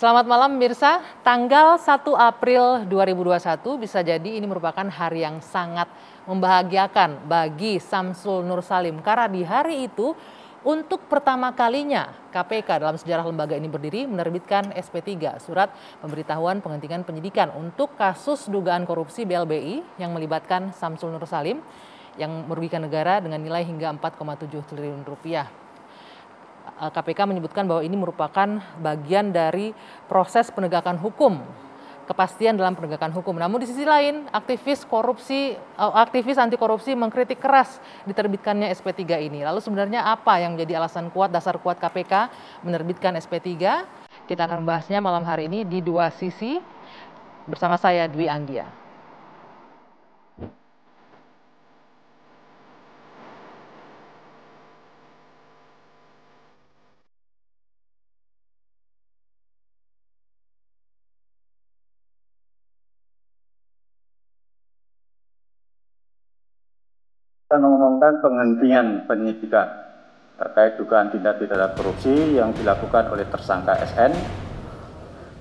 Selamat malam Mirsa, tanggal 1 April 2021 bisa jadi ini merupakan hari yang sangat membahagiakan bagi Samsul Nur Salim. Karena di hari itu untuk pertama kalinya KPK dalam sejarah lembaga ini berdiri menerbitkan SP3, surat pemberitahuan penghentian penyidikan untuk kasus dugaan korupsi BLBI yang melibatkan Samsul Nur Salim yang merugikan negara dengan nilai hingga 4,7 triliun rupiah. KPK menyebutkan bahwa ini merupakan bagian dari proses penegakan hukum, kepastian dalam penegakan hukum. Namun di sisi lain, aktivis anti korupsi mengkritik keras diterbitkannya SP3 ini. Lalu sebenarnya apa yang menjadi alasan kuat, dasar kuat KPK menerbitkan SP3? Kita akan membahasnya malam hari ini di dua sisi bersama saya Dwi Anggia. Kita mengumumkan penghentian penyidikan terkait dugaan tindak pidana korupsi yang dilakukan oleh tersangka SN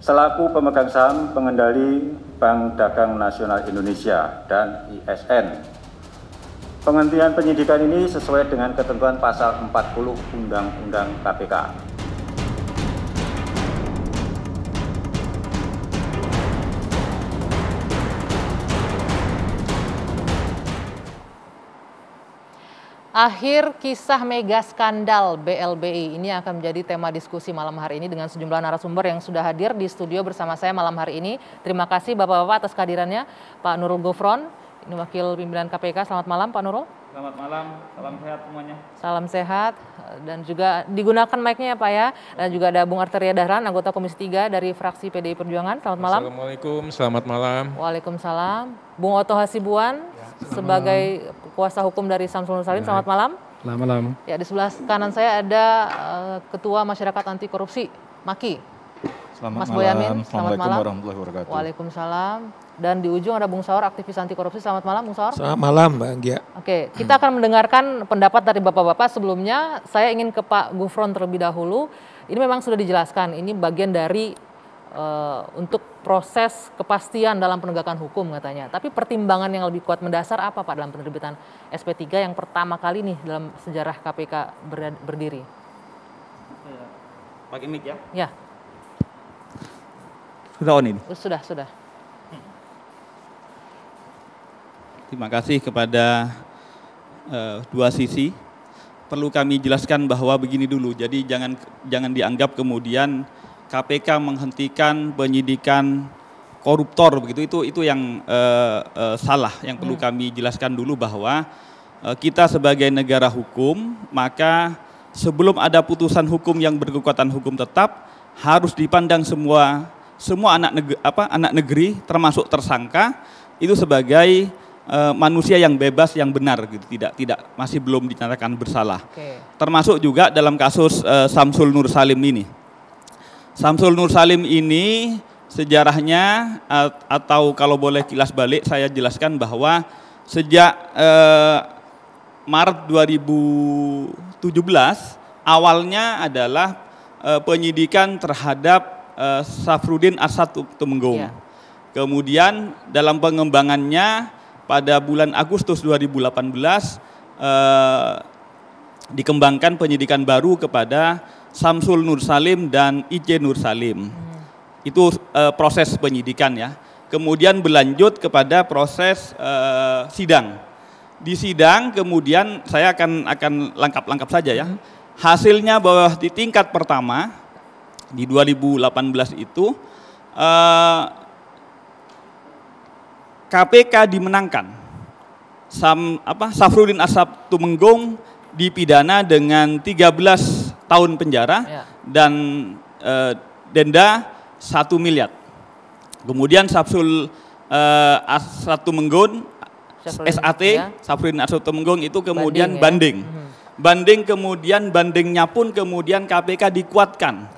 selaku pemegang saham pengendali Bank Dagang Nasional Indonesia dan ISN. Penghentian penyidikan ini sesuai dengan ketentuan pasal 40 Undang-Undang KPK. Akhir kisah mega skandal BLBI ini akan menjadi tema diskusi malam hari ini dengan sejumlah narasumber yang sudah hadir di studio bersama saya malam hari ini. Terima kasih Bapak-Bapak atas kehadirannya. Pak Nurul Gufron, ini Wakil Pimpinan KPK. Selamat malam Pak Nurul. Selamat malam, salam sehat semuanya. Salam sehat dan juga digunakan mic-nya ya Pak ya. Dan juga ada Bung Arteria Dahlan, anggota Komisi 3 dari fraksi PDI Perjuangan. Selamat malam. Assalamualaikum, selamat malam. Waalaikumsalam. Bung Oto Hasibuan sebagai kuasa hukum dari Samsul Nur Salim. Selamat malam. Selamat malam. Ya, di sebelah kanan saya ada Ketua Masyarakat Anti Korupsi, Maki. Selamat Mas Boyamin. Selamat malam. Warahmatullahi wabarakatuh. Waalaikumsalam. Dan di ujung ada Bung Saur, aktivis anti korupsi. Selamat malam, Bung Saur. Selamat malam, Mbak Anggia. Oke, kita akan mendengarkan pendapat dari Bapak-Bapak. Sebelumnya, saya ingin ke Pak Gufron terlebih dahulu. Ini memang sudah dijelaskan, ini bagian dari untuk proses kepastian dalam penegakan hukum katanya. Tapi pertimbangan yang lebih kuat mendasar apa Pak dalam penerbitan SP3 yang pertama kali nih dalam sejarah KPK berdiri? Pakai mic ya? Ya. Sudah on ini? Sudah. Terima kasih kepada dua sisi. Perlu kami jelaskan bahwa begini dulu, jadi jangan dianggap kemudian KPK menghentikan penyidikan koruptor begitu, itu yang salah. Yang perlu kami jelaskan dulu bahwa kita sebagai negara hukum, maka sebelum ada putusan hukum yang berkekuatan hukum tetap harus dipandang semua anak negeri termasuk tersangka itu sebagai manusia yang bebas, yang benar gitu, tidak masih belum dinyatakan bersalah. Oke. Termasuk juga dalam kasus Samsul Nur Salim ini. Samsul Nur Salim ini sejarahnya atau kalau boleh kilas balik saya jelaskan bahwa sejak Maret 2017 awalnya adalah penyidikan terhadap Safruddin Arsyad Tumenggung. Yeah. Kemudian dalam pengembangannya pada bulan Agustus 2018 dikembangkan penyidikan baru kepada Samsul Nur Salim dan IC Nur Salim. Itu proses penyidikan ya. Kemudian berlanjut kepada proses sidang. Di sidang kemudian saya akan lengkap saja ya. Hasilnya bahwa di tingkat pertama di 2018 itu KPK dimenangkan. Safruddin Arsyad Tumenggung dipidana dengan 13 tahun penjara dan denda 1 miliar. Kemudian Samsul Arsyad Tumenggung SAT, Safruddin Arsyad Tumenggung itu kemudian banding. Bandingnya pun kemudian KPK dikuatkan.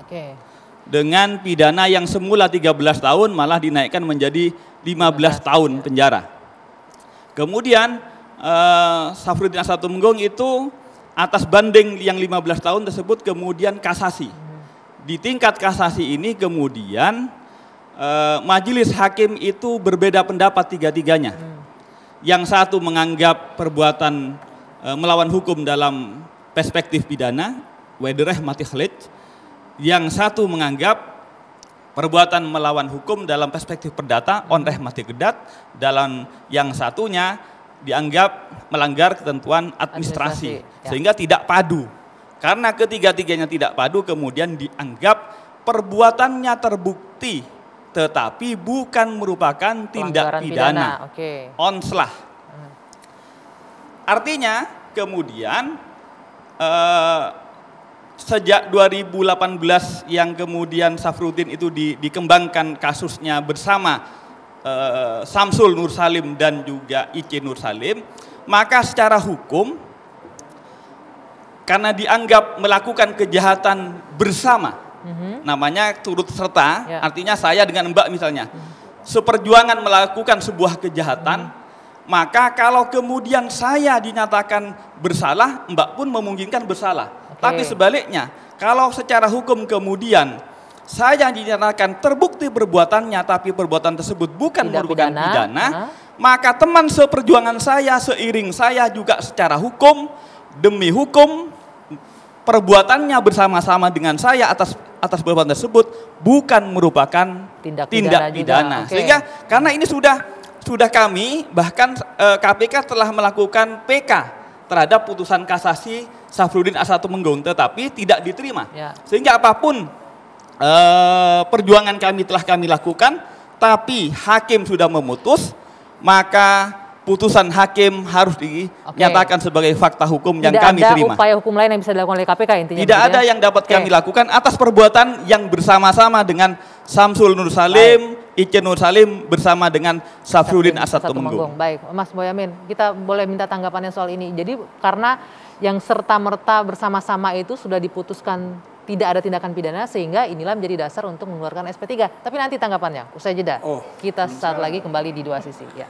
Dengan pidana yang semula 13 tahun malah dinaikkan menjadi 15 tahun penjara. Kemudian Safruddin Arsyad Tumenggung itu atas banding yang 15 tahun tersebut kemudian kasasi. di tingkat kasasi ini kemudian majelis hakim itu berbeda pendapat tiga-tiganya. Yang satu menganggap perbuatan melawan hukum dalam perspektif pidana, wadireh mati khalid. Yang satu menganggap perbuatan melawan hukum dalam perspektif perdata, onreh mati kedat. Dalam yang satunya dianggap melanggar ketentuan administrasi. Sehingga tidak padu. Karena ketiga-tiganya tidak padu kemudian dianggap perbuatannya terbukti tetapi bukan merupakan tindak pidana. Onslah. Artinya kemudian sejak 2018 yang kemudian Safruddin itu dikembangkan kasusnya bersama Samsul Nur Salim dan juga Ice Nur Salim, maka secara hukum karena dianggap melakukan kejahatan bersama, namanya turut serta, artinya saya dengan Mbak misalnya, seperjuangan melakukan sebuah kejahatan, maka kalau kemudian saya dinyatakan bersalah, Mbak pun memungkinkan bersalah. Tapi sebaliknya, kalau secara hukum kemudian saya dinyatakan terbukti perbuatannya, tapi perbuatan tersebut bukan merupakan pidana, maka teman seperjuangan saya, seiring saya juga secara hukum, demi hukum, perbuatannya bersama-sama dengan saya atas perbuatan tersebut bukan merupakan tindak pidana. Sehingga karena ini sudah kami, bahkan KPK telah melakukan PK terhadap putusan kasasi Safruddin A1 Menggung, tetapi tidak diterima. Sehingga apapun perjuangan kami telah kami lakukan, tapi hakim sudah memutus, maka putusan hakim harus dinyatakan sebagai fakta hukum yang kami terima. Tidak ada upaya hukum lain yang bisa dilakukan oleh KPK intinya? Tidak ada yang dapat kami lakukan atas perbuatan yang bersama-sama dengan Samsul Nur Salim, Ice Nur Salim bersama dengan Safruddin A1 Menggung. Baik, Mas Boyamin, kita boleh minta tanggapannya soal ini. Jadi karena yang serta-merta bersama-sama itu sudah diputuskan tidak ada tindakan pidana, sehingga inilah menjadi dasar untuk mengeluarkan SP3. Tapi nanti tanggapannya, usai jeda. Kita saat lagi kembali di Dua Sisi. Ya.